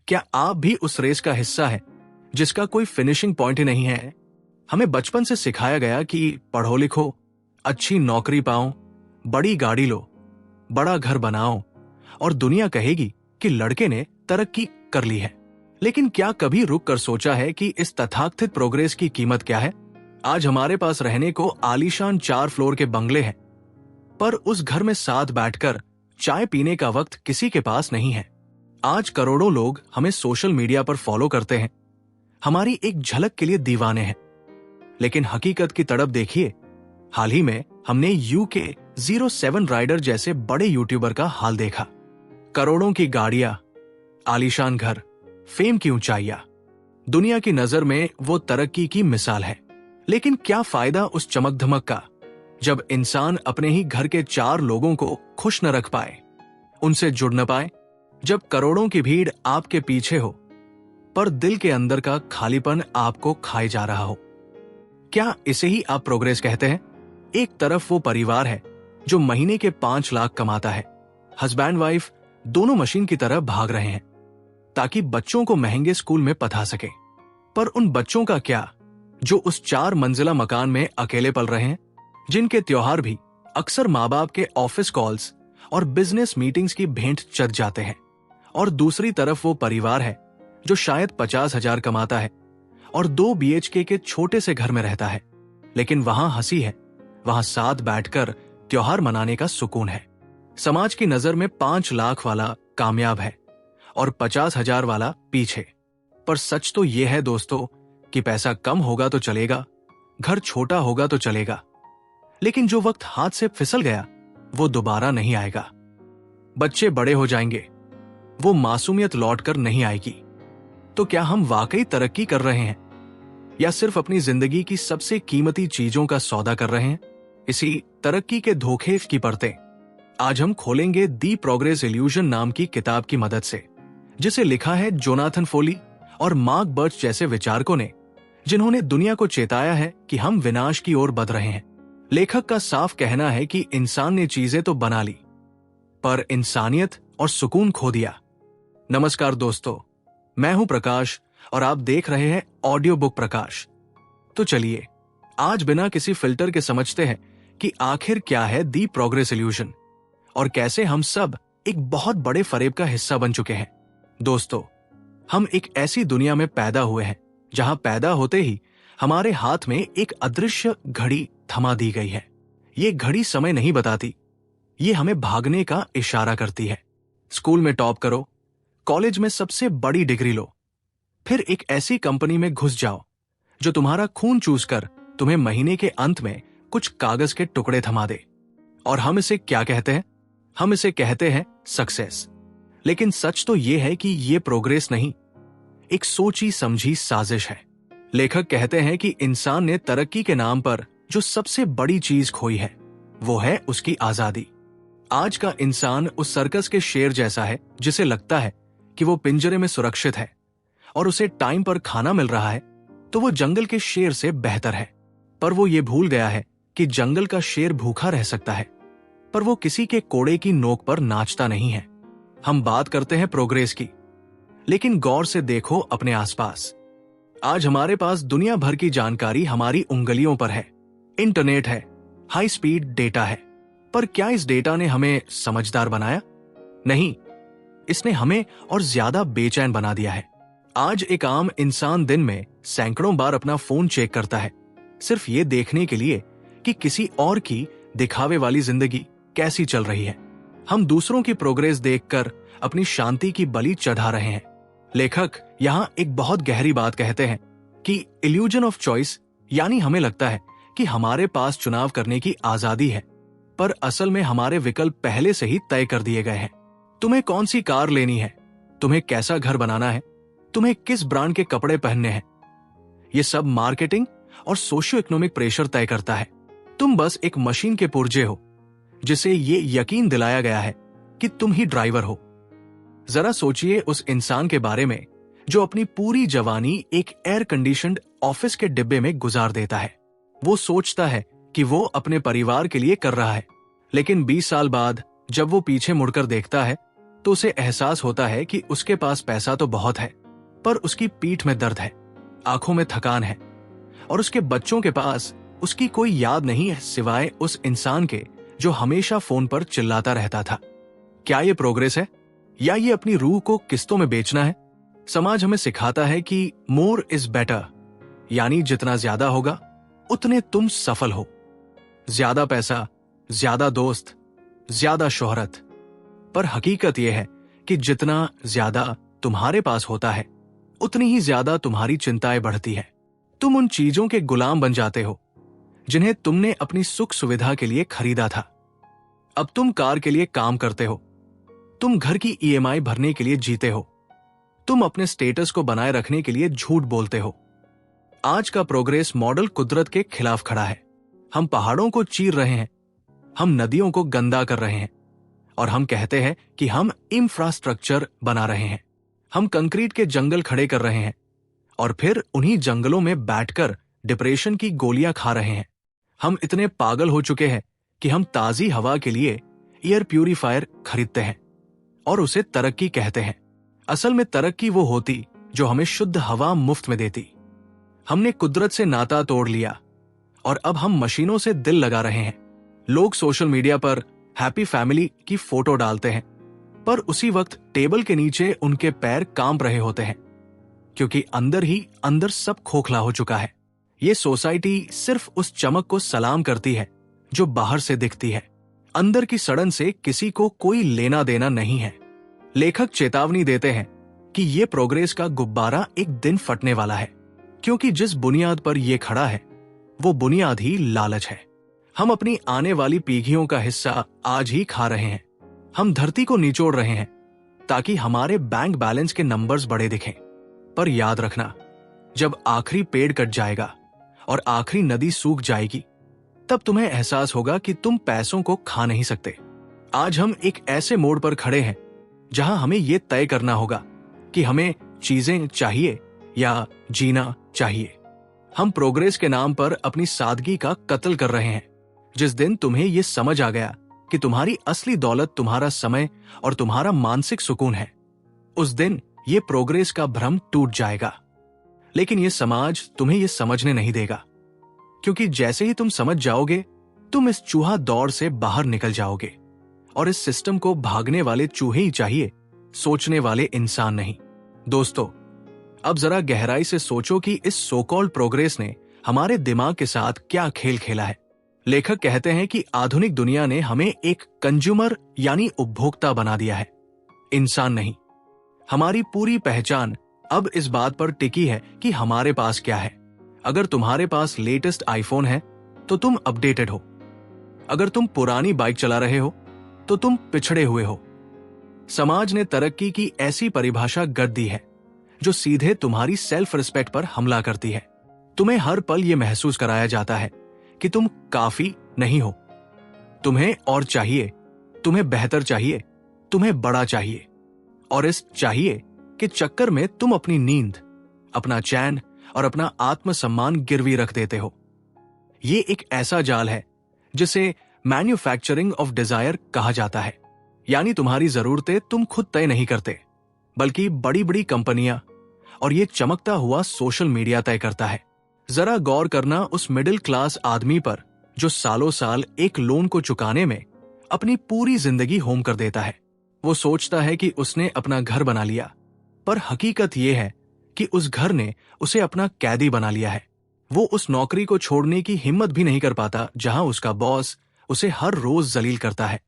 क्या आप भी उस रेस का हिस्सा हैं जिसका कोई फिनिशिंग पॉइंट ही नहीं है? हमें बचपन से सिखाया गया कि पढ़ो लिखो, अच्छी नौकरी पाओ, बड़ी गाड़ी लो, बड़ा घर बनाओ और दुनिया कहेगी कि लड़के ने तरक्की कर ली है। लेकिन क्या कभी रुक कर सोचा है कि इस तथाकथित प्रोग्रेस की कीमत क्या है? आज हमारे पास रहने को आलीशान 4 फ्लोर के बंगले हैं, पर उस घर में साथ बैठकर चाय पीने का वक्त किसी के पास नहीं है। आज करोड़ों लोग हमें सोशल मीडिया पर फॉलो करते हैं, हमारी एक झलक के लिए दीवाने हैं, लेकिन हकीकत की तड़प देखिए। हाल ही में हमने यूके 07 राइडर जैसे बड़े यूट्यूबर का हाल देखा। करोड़ों की गाड़ियां, आलीशान घर, फेम की ऊंचाइयां, दुनिया की नजर में वो तरक्की की मिसाल है। लेकिन क्या फायदा उस चमक धमक का जब इंसान अपने ही घर के 4 लोगों को खुश न रख पाए, उनसे जुड़ न पाए, जब करोड़ों की भीड़ आपके पीछे हो पर दिल के अंदर का खालीपन आपको खाए जा रहा हो? क्या इसे ही आप प्रोग्रेस कहते हैं? एक तरफ वो परिवार है जो महीने के 5 लाख कमाता है, हस्बैंड वाइफ दोनों मशीन की तरह भाग रहे हैं ताकि बच्चों को महंगे स्कूल में पढ़ा सके। पर उन बच्चों का क्या जो उस 4 मंजिला मकान में अकेले पल रहे हैं, जिनके त्योहार भी अक्सर माँ बाप के ऑफिस कॉल्स और बिजनेस मीटिंग्स की भेंट चढ़ जाते हैं। और दूसरी तरफ वो परिवार है जो शायद 50,000 कमाता है और 2 BHK के छोटे से घर में रहता है, लेकिन वहां हंसी है, वहां साथ बैठकर त्योहार मनाने का सुकून है। समाज की नजर में 5 लाख वाला कामयाब है और 50,000 वाला पीछे। पर सच तो यह है दोस्तों कि पैसा कम होगा तो चलेगा, घर छोटा होगा तो चलेगा, लेकिन जो वक्त हाथ से फिसल गया वो दोबारा नहीं आएगा। बच्चे बड़े हो जाएंगे, वो मासूमियत लौट कर नहीं आएगी। तो क्या हम वाकई तरक्की कर रहे हैं या सिर्फ अपनी जिंदगी की सबसे कीमती चीजों का सौदा कर रहे हैं? इसी तरक्की के धोखे की परतें आज हम खोलेंगे दी प्रोग्रेस इल्यूजन नाम की किताब की मदद से, जिसे लिखा है जोनाथन फोली और मार्क बर्च जैसे विचारकों ने, जिन्होंने दुनिया को चेताया है कि हम विनाश की ओर बढ़ रहे हैं। लेखक का साफ कहना है कि इंसान ने चीजें तो बना ली पर इंसानियत और सुकून खो दिया। नमस्कार दोस्तों, मैं हूं प्रकाश और आप देख रहे हैं ऑडियो बुक प्रकाश। तो चलिए आज बिना किसी फिल्टर के समझते हैं कि आखिर क्या है दी प्रोग्रेस इल्यूजन और कैसे हम सब एक बहुत बड़े फरेब का हिस्सा बन चुके हैं। दोस्तों, हम एक ऐसी दुनिया में पैदा हुए हैं जहां पैदा होते ही हमारे हाथ में एक अदृश्य घड़ी थमा दी गई है। ये घड़ी समय नहीं बताती, ये हमें भागने का इशारा करती है। स्कूल में टॉप करो, कॉलेज में सबसे बड़ी डिग्री लो, फिर एक ऐसी कंपनी में घुस जाओ जो तुम्हारा खून चूस कर तुम्हें महीने के अंत में कुछ कागज के टुकड़े थमा दे। और हम इसे क्या कहते हैं? हम इसे कहते हैं सक्सेस। लेकिन सच तो यह है कि यह प्रोग्रेस नहीं, एक सोची समझी साजिश है। लेखक कहते हैं कि इंसान ने तरक्की के नाम पर जो सबसे बड़ी चीज खोई है वो है उसकी आजादी। आज का इंसान उस सर्कस के शेर जैसा है जिसे लगता है कि वो पिंजरे में सुरक्षित है और उसे टाइम पर खाना मिल रहा है तो वो जंगल के शेर से बेहतर है। पर वो ये भूल गया है कि जंगल का शेर भूखा रह सकता है, पर वो किसी के कोड़े की नोक पर नाचता नहीं है। हम बात करते हैं प्रोग्रेस की, लेकिन गौर से देखो अपने आसपास। आज हमारे पास दुनिया भर की जानकारी हमारी उंगलियों पर है। इंटरनेट है, हाई स्पीड डेटा है, पर क्या इस डेटा ने हमें समझदार बनाया? नहीं, इसने हमें और ज्यादा बेचैन बना दिया है। आज एक आम इंसान दिन में सैकड़ों बार अपना फोन चेक करता है, सिर्फ ये देखने के लिए कि किसी और की दिखावे वाली जिंदगी कैसी चल रही है। हम दूसरों की प्रोग्रेस देखकर अपनी शांति की बलि चढ़ा रहे हैं। लेखक यहाँ एक बहुत गहरी बात कहते हैं कि इल्यूजन ऑफ चॉइस, यानी हमें लगता है कि हमारे पास चुनाव करने की आजादी है, पर असल में हमारे विकल्प पहले से ही तय कर दिए गए हैं। तुम्हें कौन सी कार लेनी है, तुम्हें कैसा घर बनाना है, तुम्हें किस ब्रांड के कपड़े पहनने हैं, ये सब मार्केटिंग और सोशियो इकोनॉमिक प्रेशर तय करता है। तुम बस एक मशीन के पुर्जे हो जिसे ये यकीन दिलाया गया है कि तुम ही ड्राइवर हो। जरा सोचिए उस इंसान के बारे में जो अपनी पूरी जवानी एक एयर कंडीशन्ड ऑफिस के डिब्बे में गुजार देता है। वो सोचता है कि वो अपने परिवार के लिए कर रहा है, लेकिन 20 साल बाद जब वो पीछे मुड़कर देखता है तो उसे एहसास होता है कि उसके पास पैसा तो बहुत है, पर उसकी पीठ में दर्द है, आंखों में थकान है, और उसके बच्चों के पास उसकी कोई याद नहीं है सिवाय उस इंसान के जो हमेशा फोन पर चिल्लाता रहता था। क्या ये प्रोग्रेस है, या ये अपनी रूह को किस्तों में बेचना है? समाज हमें सिखाता है कि मोर इज बेटर, यानी जितना ज्यादा होगा उतने तुम सफल हो। ज्यादा पैसा, ज्यादा दोस्त, ज्यादा शोहरत। पर हकीकत यह है कि जितना ज्यादा तुम्हारे पास होता है उतनी ही ज्यादा तुम्हारी चिंताएं बढ़ती है। तुम उन चीजों के गुलाम बन जाते हो जिन्हें तुमने अपनी सुख सुविधा के लिए खरीदा था। अब तुम कार के लिए काम करते हो, तुम घर की ईएमआई भरने के लिए जीते हो, तुम अपने स्टेटस को बनाए रखने के लिए झूठ बोलते हो। आज का प्रोग्रेस मॉडल कुदरत के खिलाफ खड़ा है। हम पहाड़ों को चीर रहे हैं, हम नदियों को गंदा कर रहे हैं, और हम कहते हैं कि हम इंफ्रास्ट्रक्चर बना रहे हैं। हम कंक्रीट के जंगल खड़े कर रहे हैं और फिर उन्हीं जंगलों में बैठकर डिप्रेशन की गोलियां खा रहे हैं। हम इतने पागल हो चुके हैं कि हम ताजी हवा के लिए एयर प्यूरिफायर खरीदते हैं और उसे तरक्की कहते हैं। असल में तरक्की वो होती जो हमें शुद्ध हवा मुफ्त में देती। हमने कुदरत से नाता तोड़ लिया और अब हम मशीनों से दिल लगा रहे हैं। लोग सोशल मीडिया पर हैप्पी फैमिली की फोटो डालते हैं, पर उसी वक्त टेबल के नीचे उनके पैर कांप रहे होते हैं, क्योंकि अंदर ही अंदर सब खोखला हो चुका है। ये सोसाइटी सिर्फ उस चमक को सलाम करती है जो बाहर से दिखती है। अंदर की सड़न से किसी को कोई लेना देना नहीं है। लेखक चेतावनी देते हैं कि ये प्रोग्रेस का गुब्बारा एक दिन फटने वाला है, क्योंकि जिस बुनियाद पर यह खड़ा है वो बुनियाद ही लालच है। हम अपनी आने वाली पीढ़ियों का हिस्सा आज ही खा रहे हैं। हम धरती को निचोड़ रहे हैं ताकि हमारे बैंक बैलेंस के नंबर्स बड़े दिखें। पर याद रखना, जब आखिरी पेड़ कट जाएगा और आखिरी नदी सूख जाएगी, तब तुम्हें एहसास होगा कि तुम पैसों को खा नहीं सकते। आज हम एक ऐसे मोड़ पर खड़े हैं जहां हमें यह तय करना होगा कि हमें चीजें चाहिए या जीना चाहिए। हम प्रोग्रेस के नाम पर अपनी सादगी का कत्ल कर रहे हैं। जिस दिन तुम्हें यह समझ आ गया कि तुम्हारी असली दौलत तुम्हारा समय और तुम्हारा मानसिक सुकून है, उस दिन ये प्रोग्रेस का भ्रम टूट जाएगा। लेकिन यह समाज तुम्हें यह समझने नहीं देगा, क्योंकि जैसे ही तुम समझ जाओगे, तुम इस चूहा दौड़ से बाहर निकल जाओगे। और इस सिस्टम को भागने वाले चूहे ही चाहिए, सोचने वाले इंसान नहीं। दोस्तों, अब जरा गहराई से सोचो कि इस सो कॉल्ड प्रोग्रेस ने हमारे दिमाग के साथ क्या खेल खेला है। लेखक कहते हैं कि आधुनिक दुनिया ने हमें एक कंज्यूमर यानी उपभोक्ता बना दिया है, इंसान नहीं। हमारी पूरी पहचान अब इस बात पर टिकी है कि हमारे पास क्या है। अगर तुम्हारे पास लेटेस्ट आईफोन है तो तुम अपडेटेड हो। अगर तुम पुरानी बाइक चला रहे हो तो तुम पिछड़े हुए हो। समाज ने तरक्की की ऐसी परिभाषा गढ़ दी है जो सीधे तुम्हारी सेल्फ रिस्पेक्ट पर हमला करती है। तुम्हें हर पल यह महसूस कराया जाता है कि तुम काफी नहीं हो, तुम्हें और चाहिए, तुम्हें बेहतर चाहिए, तुम्हें बड़ा चाहिए। और इस चाहिए के चक्कर में तुम अपनी नींद, अपना चैन और अपना आत्मसम्मान गिरवी रख देते हो। ये एक ऐसा जाल है जिसे मैन्युफैक्चरिंग ऑफ डिजायर कहा जाता है। यानी तुम्हारी जरूरतें तुम खुद तय नहीं करते, बल्कि बड़ी बड़ी कंपनियां और ये चमकता हुआ सोशल मीडिया तय करता है। जरा गौर करना उस मिडिल क्लास आदमी पर जो सालों साल एक लोन को चुकाने में अपनी पूरी जिंदगी होम कर देता है। वो सोचता है कि उसने अपना घर बना लिया, पर हकीकत यह है कि उस घर ने उसे अपना कैदी बना लिया है। वो उस नौकरी को छोड़ने की हिम्मत भी नहीं कर पाता जहां उसका बॉस उसे हर रोज जलील करता है,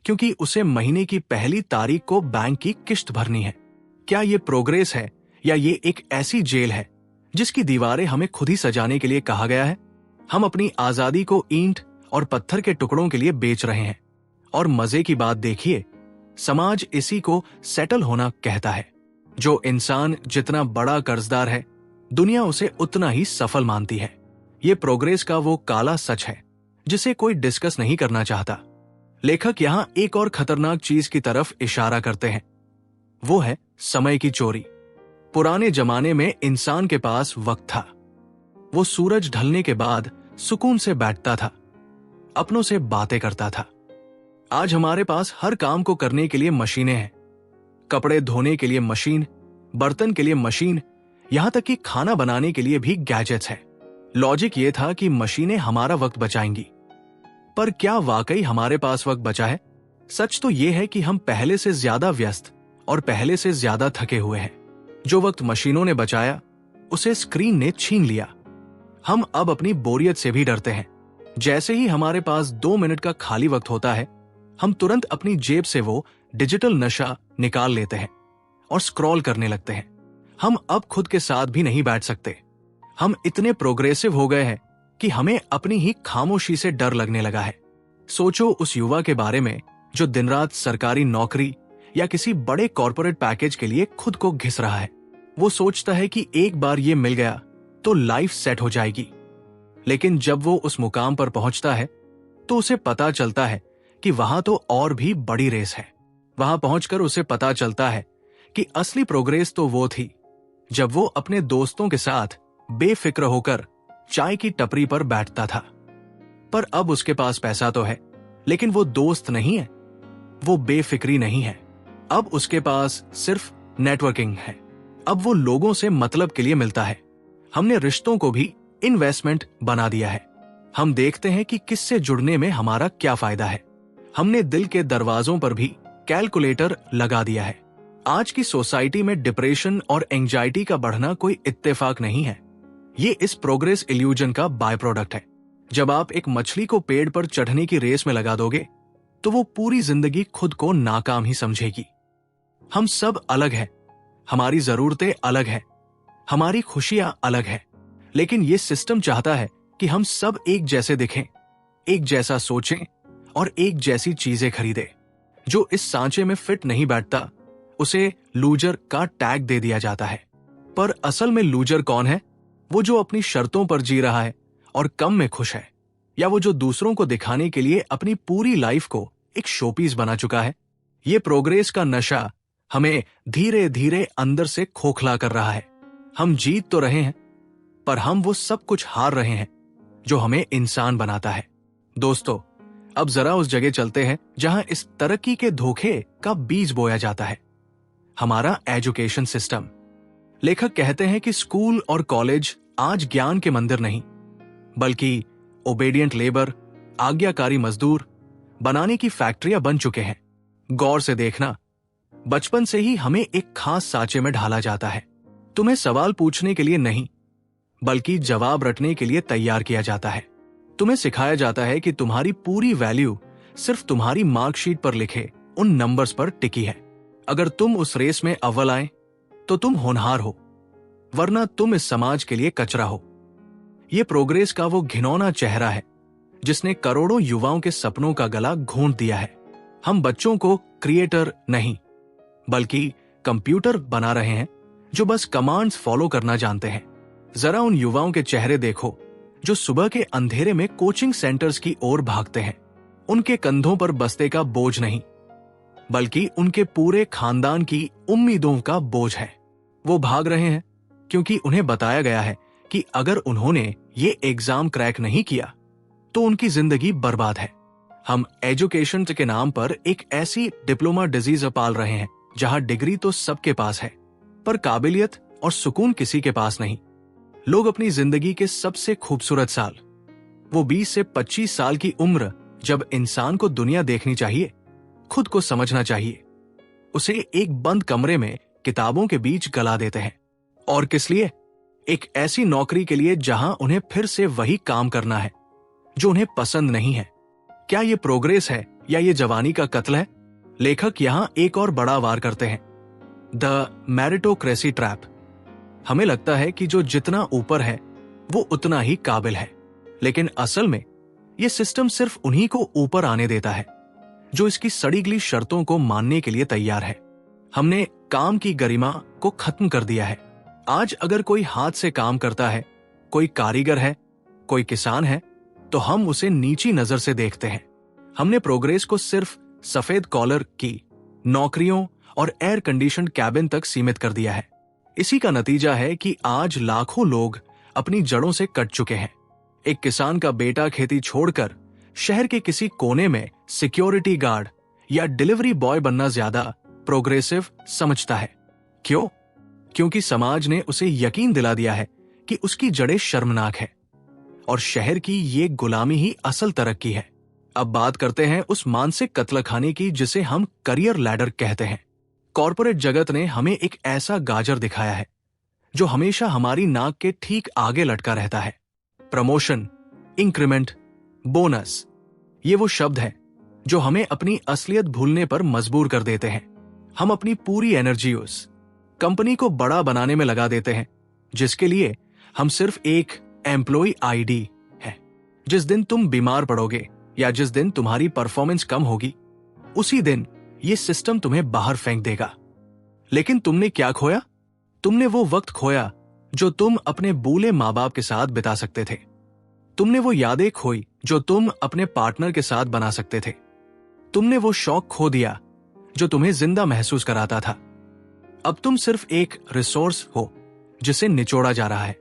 क्योंकि उसे महीने की पहली तारीख को बैंक की किश्त भरनी है। क्या ये प्रोग्रेस है या ये एक ऐसी जेल है जिसकी दीवारें हमें खुद ही सजाने के लिए कहा गया है? हम अपनी आजादी को ईंट और पत्थर के टुकड़ों के लिए बेच रहे हैं। और मजे की बात देखिए, समाज इसी को सेटल होना कहता है। जो इंसान जितना बड़ा कर्जदार है, दुनिया उसे उतना ही सफल मानती है। ये प्रोग्रेस का वो काला सच है जिसे कोई डिस्कस नहीं करना चाहता। लेखक यहां एक और खतरनाक चीज की तरफ इशारा करते हैं, वो है समय की चोरी। पुराने जमाने में इंसान के पास वक्त था। वो सूरज ढलने के बाद सुकून से बैठता था, अपनों से बातें करता था। आज हमारे पास हर काम को करने के लिए मशीनें हैं, कपड़े धोने के लिए मशीन, बर्तन के लिए मशीन, यहां तक कि खाना बनाने के लिए भी गैजेट्स है। लॉजिक ये था कि मशीनें हमारा वक्त बचाएंगी। पर क्या वाकई हमारे पास वक्त बचा है? सच तो यह है कि हम पहले से ज्यादा व्यस्त और पहले से ज्यादा थके हुए हैं। जो वक्त मशीनों ने बचाया उसे स्क्रीन ने छीन लिया। हम अब अपनी बोरियत से भी डरते हैं। जैसे ही हमारे पास 2 मिनट का खाली वक्त होता है, हम तुरंत अपनी जेब से वो डिजिटल नशा निकाल लेते हैं और स्क्रॉल करने लगते हैं। हम अब खुद के साथ भी नहीं बैठ सकते। हम इतने प्रोग्रेसिव हो गए हैं कि हमें अपनी ही खामोशी से डर लगने लगा है। सोचो उस युवा के बारे में जो दिन रात सरकारी नौकरी या किसी बड़े कॉर्पोरेट पैकेज के लिए खुद को घिस रहा है। वो सोचता है कि एक बार ये मिल गया तो लाइफ सेट हो जाएगी। लेकिन जब वो उस मुकाम पर पहुंचता है तो उसे पता चलता है कि वहां तो और भी बड़ी रेस है। वहां पहुंचकर उसे पता चलता है कि असली प्रोग्रेस तो वो थी जब वो अपने दोस्तों के साथ बेफिक्र होकर चाय की टपरी पर बैठता था। पर अब उसके पास पैसा तो है, लेकिन वो दोस्त नहीं है, वो बेफिक्री नहीं है। अब उसके पास सिर्फ नेटवर्किंग है। अब वो लोगों से मतलब के लिए मिलता है। हमने रिश्तों को भी इन्वेस्टमेंट बना दिया है। हम देखते हैं कि किससे जुड़ने में हमारा क्या फायदा है। हमने दिल के दरवाजों पर भी कैलकुलेटर लगा दिया है। आज की सोसाइटी में डिप्रेशन और एंजाइटी का बढ़ना कोई इत्तेफाक नहीं है। ये इस प्रोग्रेस इल्यूजन का बाय प्रोडक्ट है। जब आप एक मछली को पेड़ पर चढ़ने की रेस में लगा दोगे तो वो पूरी जिंदगी खुद को नाकाम ही समझेगी। हम सब अलग हैं, हमारी जरूरतें अलग हैं, हमारी खुशियां अलग हैं, लेकिन ये सिस्टम चाहता है कि हम सब एक जैसे दिखें, एक जैसा सोचें और एक जैसी चीजें खरीदें। जो इस सांचे में फिट नहीं बैठता उसे लूजर का टैग दे दिया जाता है। पर असल में लूजर कौन है? वो जो अपनी शर्तों पर जी रहा है और कम में खुश है, या वो जो दूसरों को दिखाने के लिए अपनी पूरी लाइफ को एक शोपीस बना चुका है। ये प्रोग्रेस का नशा हमें धीरे धीरे अंदर से खोखला कर रहा है। हम जीत तो रहे हैं, पर हम वो सब कुछ हार रहे हैं जो हमें इंसान बनाता है। दोस्तों, अब जरा उस जगह चलते हैं जहां इस तरक्की के धोखे का बीज बोया जाता है, हमारा एजुकेशन सिस्टम। लेखक कहते हैं कि स्कूल और कॉलेज आज ज्ञान के मंदिर नहीं, बल्कि ओबेडिएंट लेबर, आज्ञाकारी मजदूर बनाने की फैक्ट्रियां बन चुके हैं। गौर से देखना, बचपन से ही हमें एक खास सांचे में ढाला जाता है। तुम्हें सवाल पूछने के लिए नहीं, बल्कि जवाब रटने के लिए तैयार किया जाता है। तुम्हें सिखाया जाता है कि तुम्हारी पूरी वैल्यू सिर्फ तुम्हारी मार्कशीट पर लिखे उन नंबर्स पर टिकी है। अगर तुम उस रेस में अव्वल आए तो तुम होनहार हो, वरना तुम इस समाज के लिए कचरा हो। यह प्रोग्रेस का वो घिनौना चेहरा है जिसने करोड़ों युवाओं के सपनों का गला घोंट दिया है। हम बच्चों को क्रिएटर नहीं, बल्कि कंप्यूटर बना रहे हैं जो बस कमांड्स फॉलो करना जानते हैं। जरा उन युवाओं के चेहरे देखो जो सुबह के अंधेरे में कोचिंग सेंटर्स की ओर भागते हैं। उनके कंधों पर बस्ते का बोझ नहीं, बल्कि उनके पूरे खानदान की उम्मीदों का बोझ है। वो भाग रहे हैं क्योंकि उन्हें बताया गया है कि अगर उन्होंने ये एग्जाम क्रैक नहीं किया तो उनकी जिंदगी बर्बाद है। हम एजुकेशन के नाम पर एक ऐसी डिप्लोमा डिजीज पाल रहे हैं जहां डिग्री तो सबके पास है, पर काबिलियत और सुकून किसी के पास नहीं। लोग अपनी जिंदगी के सबसे खूबसूरत साल, वो 20 से 25 साल की उम्र जब इंसान को दुनिया देखनी चाहिए, खुद को समझना चाहिए, उसे एक बंद कमरे में किताबों के बीच गला देते हैं। और किस लिए? एक ऐसी नौकरी के लिए जहां उन्हें फिर से वही काम करना है जो उन्हें पसंद नहीं है। क्या ये प्रोग्रेस है या ये जवानी का कत्ल है? लेखक यहां एक और बड़ा वार करते हैं, द मेरिटोक्रेसी ट्रैप। हमें लगता है कि जो जितना ऊपर है वो उतना ही काबिल है, लेकिन असल में यह सिस्टम सिर्फ उन्हीं को ऊपर आने देता है जो इसकी सड़ी गली शर्तों को मानने के लिए तैयार है। हमने काम की गरिमा को खत्म कर दिया है। आज अगर कोई हाथ से काम करता है, कोई कारीगर है, कोई किसान है, तो हम उसे नीची नजर से देखते हैं। हमने प्रोग्रेस को सिर्फ सफेद कॉलर की नौकरियों और एयर कंडीशन कैबिन तक सीमित कर दिया है। इसी का नतीजा है कि आज लाखों लोग अपनी जड़ों से कट चुके हैं। एक किसान का बेटा खेती छोड़कर शहर के किसी कोने में सिक्योरिटी गार्ड या डिलीवरी बॉय बनना ज्यादा प्रोग्रेसिव समझता है। क्यों? क्योंकि समाज ने उसे यकीन दिला दिया है कि उसकी जड़ें शर्मनाक है और शहर की ये गुलामी ही असल तरक्की है। अब बात करते हैं उस मानसिक कत्लखाने की जिसे हम करियर लैडर कहते हैं। कॉर्पोरेट जगत ने हमें एक ऐसा गाजर दिखाया है जो हमेशा हमारी नाक के ठीक आगे लटका रहता है। प्रमोशन, इंक्रीमेंट, बोनस, ये वो शब्द हैं जो हमें अपनी असलियत भूलने पर मजबूर कर देते हैं। हम अपनी पूरी एनर्जी उस कंपनी को बड़ा बनाने में लगा देते हैं जिसके लिए हम सिर्फ एक एम्प्लॉय आईडी है। जिस दिन तुम बीमार पड़ोगे या जिस दिन तुम्हारी परफॉर्मेंस कम होगी, उसी दिन ये सिस्टम तुम्हें बाहर फेंक देगा। लेकिन तुमने क्या खोया? तुमने वो वक्त खोया जो तुम अपने बूले माँ बाप के साथ बिता सकते थे। तुमने वो यादें खोई जो तुम अपने पार्टनर के साथ बना सकते थे। तुमने वो शौक खो दिया जो तुम्हें जिंदा महसूस कराता था। अब तुम सिर्फ एक रिसोर्स हो जिसे निचोड़ा जा रहा है।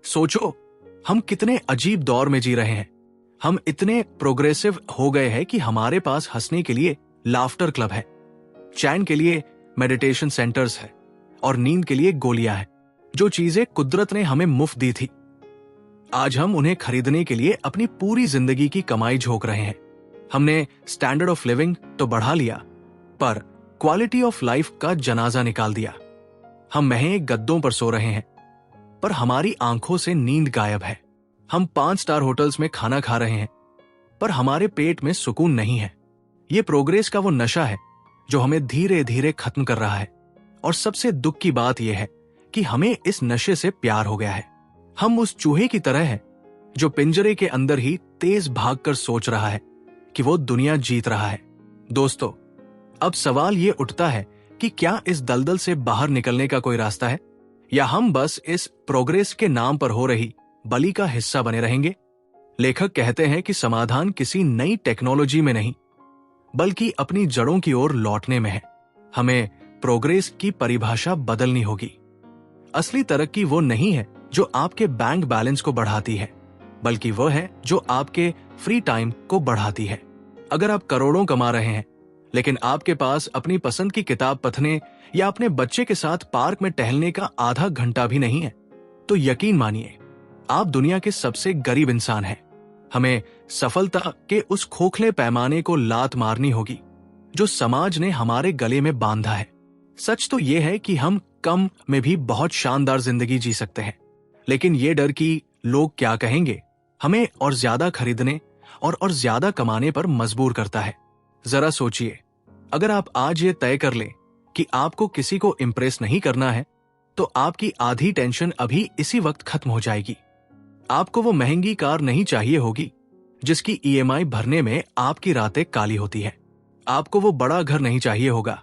सोचो, हम कितने अजीब दौर में जी रहे हैं। हम इतने प्रोग्रेसिव हो गए हैं कि हमारे पास हंसने के लिए लाफ्टर क्लब है, चैन के लिए मेडिटेशन सेंटर्स है और नींद के लिए गोलियां हैं। जो चीजें कुदरत ने हमें मुफ्त दी थी, आज हम उन्हें खरीदने के लिए अपनी पूरी जिंदगी की कमाई झोंक रहे हैं। हमने स्टैंडर्ड ऑफ लिविंग तो बढ़ा लिया, पर क्वालिटी ऑफ लाइफ का जनाजा निकाल दिया। हम महंगे गद्दों पर सो रहे हैं, पर हमारी आंखों से नींद गायब है। हम 5 स्टार होटल्स में खाना खा रहे हैं, पर हमारे पेट में सुकून नहीं है। ये प्रोग्रेस का वो नशा है जो हमें धीरे धीरे खत्म कर रहा है। और सबसे दुख की बात यह है कि हमें इस नशे से प्यार हो गया है। हम उस चूहे की तरह हैं जो पिंजरे के अंदर ही तेज भागकर सोच रहा है कि वो दुनिया जीत रहा है। दोस्तों, अब सवाल ये उठता है कि क्या इस दलदल से बाहर निकलने का कोई रास्ता है, या हम बस इस प्रोग्रेस के नाम पर हो रही बलि का हिस्सा बने रहेंगे? लेखक कहते हैं कि समाधान किसी नई टेक्नोलॉजी में नहीं, बल्कि अपनी जड़ों की ओर लौटने में है। हमें प्रोग्रेस की परिभाषा बदलनी होगी। असली तरक्की वो नहीं है जो आपके बैंक बैलेंस को बढ़ाती है, बल्कि वह है जो आपके फ्री टाइम को बढ़ाती है। अगर आप करोड़ों कमा रहे हैं लेकिन आपके पास अपनी पसंद की किताब पढ़ने या अपने बच्चे के साथ पार्क में टहलने का आधा घंटा भी नहीं है, तो यकीन मानिए आप दुनिया के सबसे गरीब इंसान हैं। हमें सफलता के उस खोखले पैमाने को लात मारनी होगी जो समाज ने हमारे गले में बांधा है। सच तो यह है कि हम कम में भी बहुत शानदार जिंदगी जी सकते हैं, लेकिन ये डर कि लोग क्या कहेंगे हमें और ज्यादा खरीदने और ज्यादा कमाने पर मजबूर करता है। जरा सोचिए, अगर आप आज ये तय कर लें कि आपको किसी को इम्प्रेस नहीं करना है, तो आपकी आधी टेंशन अभी इसी वक्त खत्म हो जाएगी। आपको वो महंगी कार नहीं चाहिए होगी जिसकी ईएमआई भरने में आपकी रातें काली होती है। आपको वो बड़ा घर नहीं चाहिए होगा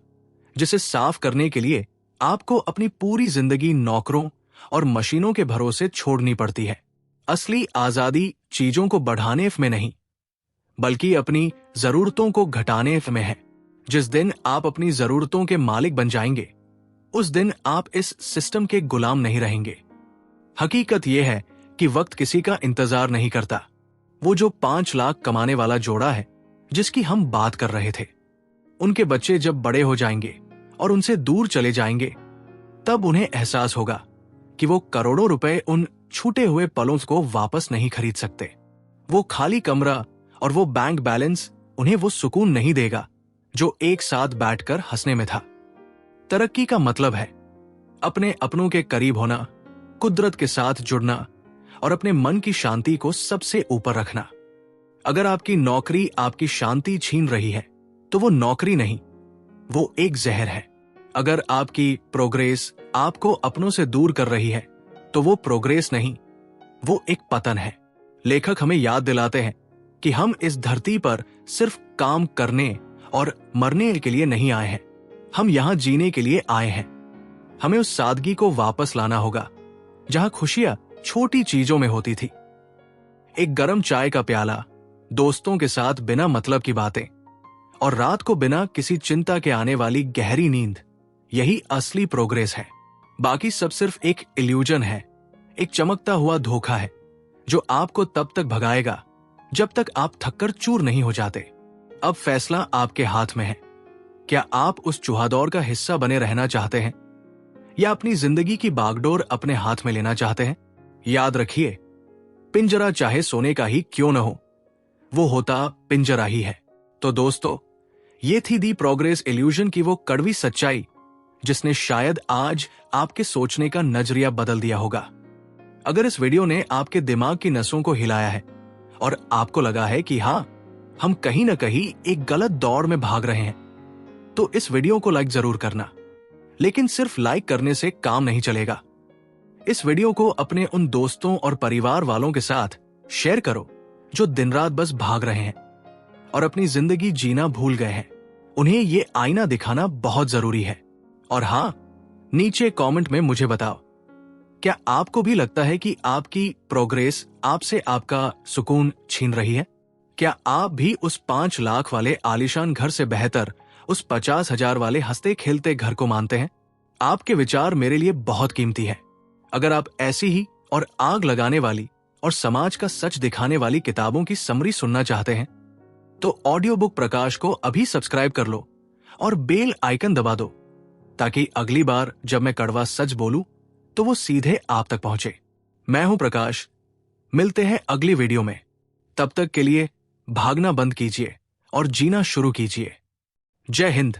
जिसे साफ करने के लिए आपको अपनी पूरी जिंदगी नौकरों और मशीनों के भरोसे छोड़नी पड़ती है। असली आजादी चीजों को बढ़ाने में नहीं, बल्कि अपनी जरूरतों को घटाने में है। जिस दिन आप अपनी जरूरतों के मालिक बन जाएंगे, उस दिन आप इस सिस्टम के गुलाम नहीं रहेंगे। हकीकत यह है कि वक्त किसी का इंतजार नहीं करता। वो जो 5 लाख कमाने वाला जोड़ा है जिसकी हम बात कर रहे थे, उनके बच्चे जब बड़े हो जाएंगे और उनसे दूर चले जाएंगे, तब उन्हें एहसास होगा कि वो करोड़ों रुपए उन छूटे हुए पलों को वापस नहीं खरीद सकते। वो खाली कमरा और वो बैंक बैलेंस उन्हें वो सुकून नहीं देगा जो एक साथ बैठकर हंसने में था। तरक्की का मतलब है अपने अपनों के करीब होना, कुदरत के साथ जुड़ना और अपने मन की शांति को सबसे ऊपर रखना। अगर आपकी नौकरी आपकी शांति छीन रही है, तो वो नौकरी नहीं, वो एक जहर है। अगर आपकी प्रोग्रेस आपको अपनों से दूर कर रही है, तो वो प्रोग्रेस नहीं, वो एक पतन है। लेखक हमें याद दिलाते हैं कि हम इस धरती पर सिर्फ काम करने और मरने के लिए नहीं आए हैं, हम यहां जीने के लिए आए हैं। हमें उस सादगी को वापस लाना होगा जहां खुशियां छोटी चीजों में होती थी। एक गरम चाय का प्याला, दोस्तों के साथ बिना मतलब की बातें और रात को बिना किसी चिंता के आने वाली गहरी नींद, यही असली प्रोग्रेस है। बाकी सब सिर्फ एक इल्यूजन है, एक चमकता हुआ धोखा है जो आपको तब तक भगाएगा जब तक आप थककर चूर नहीं हो जाते। अब फैसला आपके हाथ में है। क्या आप उस चूहादौर का हिस्सा बने रहना चाहते हैं या अपनी जिंदगी की बागडोर अपने हाथ में लेना चाहते हैं? याद रखिए, पिंजरा चाहे सोने का ही क्यों न हो, वो होता पिंजरा ही है। तो दोस्तों, ये थी दी प्रोग्रेस इल्यूजन की वो कड़वी सच्चाई जिसने शायद आज आपके सोचने का नजरिया बदल दिया होगा। अगर इस वीडियो ने आपके दिमाग की नसों को हिलाया है और आपको लगा है कि हाँ, हम कहीं ना कहीं एक गलत दौड़ में भाग रहे हैं, तो इस वीडियो को लाइक जरूर करना। लेकिन सिर्फ लाइक करने से काम नहीं चलेगा। इस वीडियो को अपने उन दोस्तों और परिवार वालों के साथ शेयर करो जो दिन रात बस भाग रहे हैं और अपनी जिंदगी जीना भूल गए हैं। उन्हें ये आईना दिखाना बहुत जरूरी है। और हाँ, नीचे कमेंट में मुझे बताओ, क्या आपको भी लगता है कि आपकी प्रोग्रेस आपसे आपका सुकून छीन रही है? क्या आप भी उस 5 लाख वाले आलीशान घर से बेहतर उस 50,000 वाले हंसते खेलते घर को मानते हैं? आपके विचार मेरे लिए बहुत कीमती है। अगर आप ऐसी ही और आग लगाने वाली और समाज का सच दिखाने वाली किताबों की समरी सुनना चाहते हैं, तो ऑडियो बुक प्रकाश को अभी सब्सक्राइब कर लो और बेल आइकन दबा दो, ताकि अगली बार जब मैं कड़वा सच बोलूं तो वो सीधे आप तक पहुंचे। मैं हूं प्रकाश, मिलते हैं अगली वीडियो में। तब तक के लिए भागना बंद कीजिए और जीना शुरू कीजिए। जय हिंद।